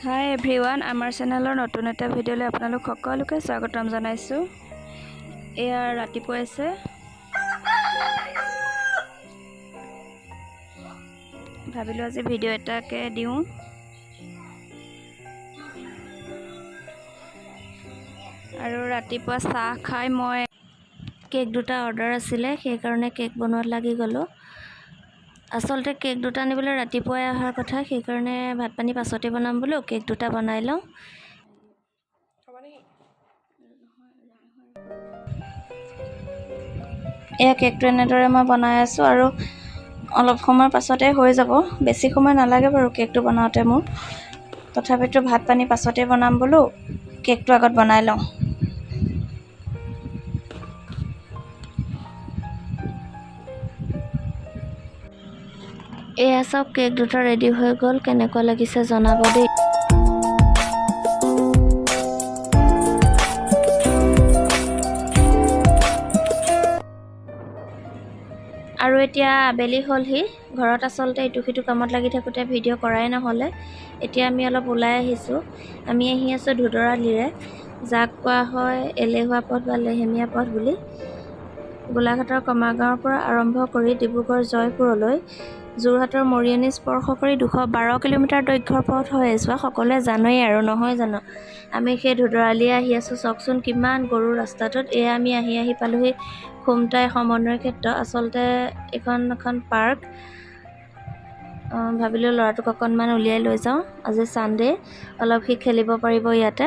হাই everyone, আমাৰ চেনেলৰ নতুন এটা ভিডিঅ'লৈ আপোনালোক সকলোকে স্বাগতম জনাইছোঁ। এয়া ৰাতিপুৱাই আছে, ভাবিলোঁ আজি ভিডিঅ' এটাকে দিওঁ। আৰু ৰাতিপুৱা চাহ খাই মই কেক দুটা অৰ্ডাৰ আছিলে, সেইকাৰণে কেক বনোৱাত লাগি গ'লোঁ। আচলতে কেক দুটা আনিবলৈ ৰাতিপুৱাই অহাৰ কথা, সেইকাৰণে ভাত পানী পাছতে বনাম বোলো, কেক দুটা বনাই লওঁ। এয়া কেকটো এনেদৰে মই বনাই আছোঁ আৰু অলপ সময়ৰ পাছতে হৈ যাব, বেছি সময় নালাগে বাৰু কেকটো বনাওঁতে মোৰ। তথাপিতো ভাত পানী পাছতে বনাম বোলো, কেকটো আগত বনাই লওঁ। এয়া চব কেক দুটা ৰেডি হৈ গ'ল, কেনেকুৱা লাগিছে জনাব দেই। আৰু এতিয়া আবেলি হ'লহি, ঘৰত আচলতে ইটো সিটো কামত লাগি থাকোঁতে ভিডিঅ' কৰাই নহ'লে। এতিয়া আমি অলপ ওলাই আহিছোঁ। আমি আহি আছোঁ ধুদৰালিৰে, যাক কোৱা হয় এলেহুৱা পথ বা লেহেমীয়া পথ বুলি। গোলাঘাটৰ কমাৰগাঁৱৰ পৰা আৰম্ভ কৰি ডিব্ৰুগড় জয়পুৰলৈ যোৰহাটৰ মৰিয়নি স্পৰ্শ কৰি 212 কিলোমিটাৰ দৈৰ্ঘ্যৰ পথ হৈ যোৱা সকলোৱে জানেই আৰু, নহয় জানো। আমি সেই ধুদৰালিয়ে আহি আছোঁ, চাওকচোন কিমান গৰু ৰাস্তাটোত। এয়া আমি আহি পালোহি খুমটাই সমন্বয় ক্ষেত্ৰ। আচলতে এখন পাৰ্ক। ভাবিলোঁ ল'ৰাটোক অকণমান উলিয়াই লৈ যাওঁ, আজি ছানডে, অলপ সি খেলিব পাৰিব ইয়াতে।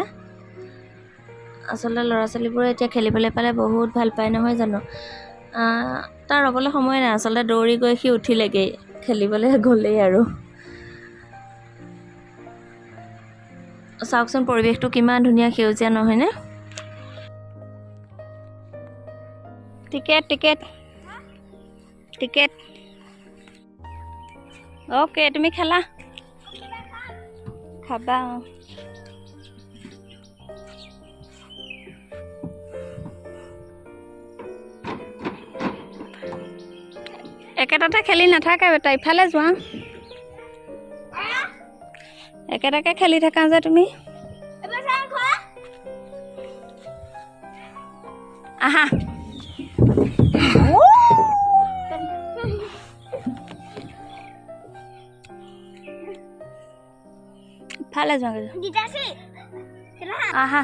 আচলতে ল'ৰা ছোৱালীবোৰে এতিয়া খেলিবলৈ পালে বহুত ভাল পায়, নহয় জানো। তাৰ ৰ'বলৈ সময় নাই, আচলতে দৌৰি গৈ সি উঠিলেগৈ, খেলিবলৈ গ'লেই আৰু। চাওকচোন পৰিৱেশটো কিমান ধুনীয়া, সেউজীয়া, নহয়নে। টিকেট টিকেট টিকেট অ'কে, তুমি খেলা, খাবা। একেটাতে খেলি নাথাকা বেটা, ইফালে যোৱা। একেটাকে খেলি থাকা যে তুমি। আহা, ইফালে যোৱা, আহা।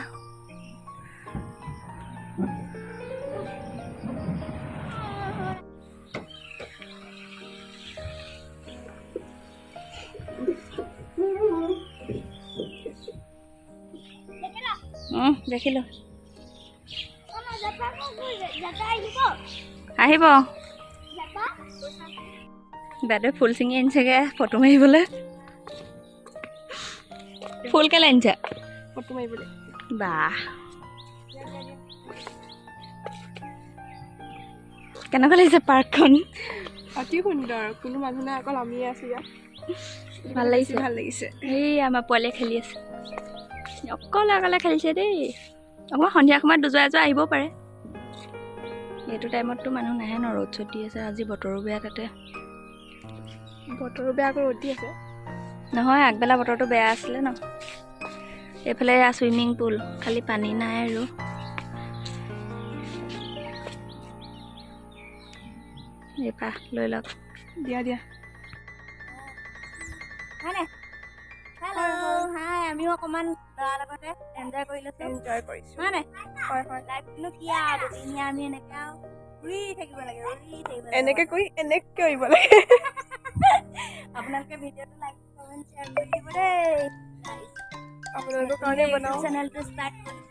দেখিলোঁ, আহিব। বাইদেউ ফুল ছিঙি আনিছেগে ফটো মাৰিবলৈ। ফুল কেলে আনিছে? ফটো মাৰিবলৈ। বাহ, কেনেকুৱা লাগিছে পাৰ্কখন? অতি সুন্দৰ, কোনো মানুহ নাই, অকল আমিয়ে আছো ইয়াত। ভাল লাগিছে, ভাল লাগিছে। এই আমাৰ পোৱালীয়ে খেলি আছে, অকলে অকলে খেলিছে দেই। অকণমান সন্ধিয়া সময়ত দুযোৱা এযোৰা আহিবও পাৰে। এইটো টাইমততো মানুহ নাহে ন, ৰ'দ চ'দ দি আছে, আজি বতৰো বেয়া। তাতে বতৰো বেয়া, আকৌ ৰ'দ দি আছে। নহয়, আগবেলা বতৰটো বেয়া আছিলে ন। এইফালে চুইমিং পুল, খালি পানী নাই আৰু। এইপা লৈ লওক, দিয়া দিয়া। হাই, আমিও অকণমান ল'ৰাৰ লগতে এনজয় কৰি লৈছোঁ। এনজয় কৰিছোঁ। হয় নাই? হয় হয়। লাইফটোনো কি আৰু, দুদিনীয়া আমি এনেকৈ আৰু ঘূৰি থাকিব লাগে, এনেকে কৰি এনেকে কৰিব লাগে। আপোনালোকে ভিডিঅ'টো লাইক কমেণ্ট শ্বেয়াৰ কৰি দিব দেই। আপোনালোকৰ কাৰণে বনাওঁ। চেনেলটো ষ্টাৰ্ট কৰিছোঁ।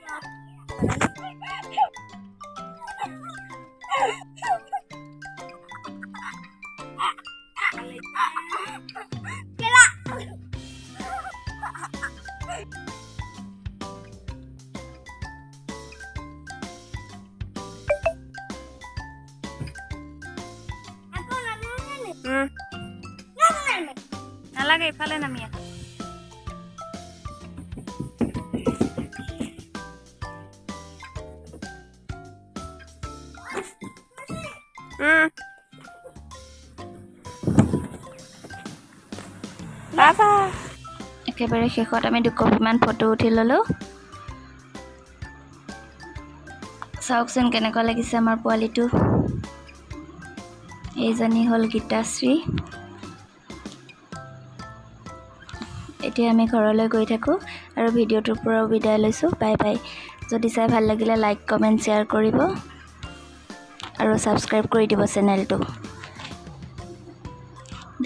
নালাগে, ইফালে নামি আহ। একেবাৰে শেষত আমি দুকপিমান ফটো উঠি ল'লোঁ। চাওকচোন কেনেকুৱা লাগিছে আমাৰ পোৱালিটো। এইজনী হ'ল গীতাশ্ৰী। এতিয়া আমি ঘৰলৈ গৈ থাকোঁ আৰু ভিডিঅ'টোৰ পৰাও বিদায় লৈছোঁ। Bye bye. যদি চাই ভাল লাগিলে লাইক কমেণ্ট শ্বেয়াৰ কৰিব আৰু ছাবস্ক্ৰাইব কৰি দিব চেনেলটো।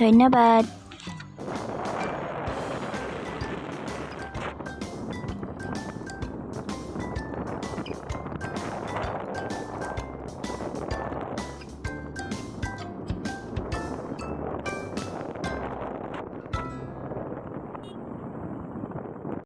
ধন্যবাদ।